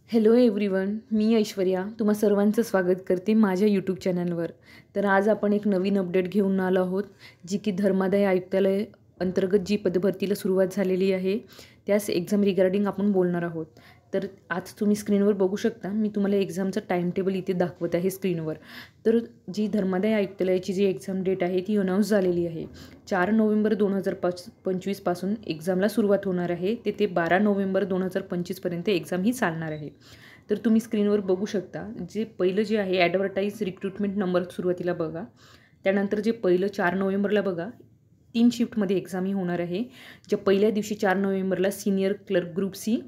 Hello everyone, मी ऐश्वर्या तुम्हा सर्वांचं स्वागत करते माझ्या यूट्यूब चॅनलवर. तर आज आपण एक नवीन अपडेट घेऊन आलो आहोत, जी की धर्मादाय आयुक्तालय अंतर्गत जी पदभरतीला सुरुवात झालेली आहे त्यास एक्झाम रिगार्डिंग आपण बोलणार आहोत. तर आज तुम्ही स्क्रीनवर बघू शकता, मी तुम्हाला एक्झामचं टाईम टेबल इथे दाखवत आहे स्क्रीनवर. तर जी धर्मादाय आयुक्तालयाची जी एक्झाम डेट आहे ती अनाऊन्स झालेली आहे. 4 नोव्हेंबर 2025 पासून एक्झामला सुरुवात होणार आहे. ते 12 नोव्हेंबर 2025 पर्यंत एक्झाम ही चालणार आहे. तर तुम्ही स्क्रीनवर बघू शकता, जे पहिलं जे आहे ॲडव्हर्टाईज रिक्रुटमेंट नंबर सुरुवातीला बघा. त्यानंतर जे पहिलं 4 नोव्हेंबरला बघा, 3 शिफ्टमध्ये एक्झाम ही होणार आहे. ज्या पहिल्या दिवशी 4 नोव्हेंबरला senior clerk group C,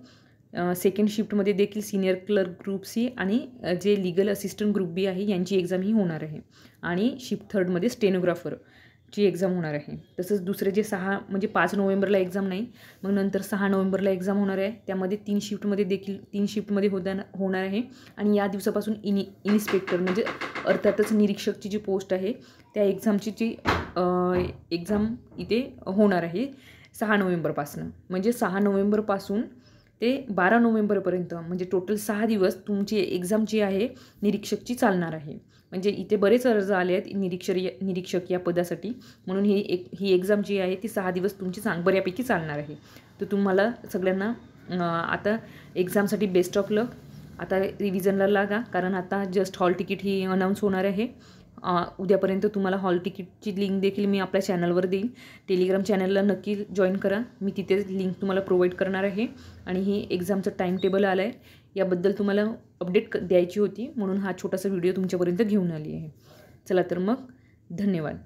second शिफ्टमध्ये देखील सीनियर क्लर्क ग्रुप सी आणि जे लीगल असिस्टंट ग्रुप बी आहे यांची एक्झाम ही होणार आहे. आणि शिफ्ट थर्डमध्ये स्टेनोग्राफरची एक्झाम होणार आहे. तसंच दुसरे जे 6 म्हणजे 5 नोव्हेंबरला एक्झाम नाही, मग नंतर 6 नोव्हेंबरला एक्झाम होणार आहे. त्यामध्ये 3 शिफ्टमध्ये देखील 3 शिफ्टमध्ये होणार आहे. आणि या दिवसापासून इन्स्पेक्टर म्हणजे अर्थातच निरीक्षकची जी पोस्ट आहे त्या एक्झामची जी एक्झाम इथे होणार आहे 6 नोव्हेंबरपासून. म्हणजे 6 नोव्हेंबरपासून ते 12 नोव्हेंबरपर्यंत म्हणजे टोटल 6 दिवस तुमची एक्झाम जी आहे निरीक्षकची चालणार आहे. म्हणजे इथे बरेच अर्ज आले आहेत निरीक्षक या पदासाठी, म्हणून ही एक्झाम जी आहे ती 6 दिवस तुमची बऱ्यापैकी चालणार आहे. तर तुम्हाला सगळ्यांना आता एक्झामसाठी बेस्ट ऑफ लक. आता रिव्हिजनला लागा, कारण आता जस्ट हॉल तिकीट ही अनाऊन्स होणार आहे. उद्यापर्यंत तुम्हाला हॉल तिकीटची लिंक देखील मी आपल्या चॅनलवर देईन. टेलिग्राम चॅनलला नक्की जॉईन करा, मी तिथे लिंक तुम्हाला प्रोव्हाइड करणार आहे. आणि ही एक्झामचं टाईम टेबल आलं आहे, याबद्दल तुम्हाला अपडेट द्यायची होती, म्हणून हा छोटासा व्हिडिओ तुमच्यापर्यंत घेऊन आली आहे. चला तर मग, धन्यवाद.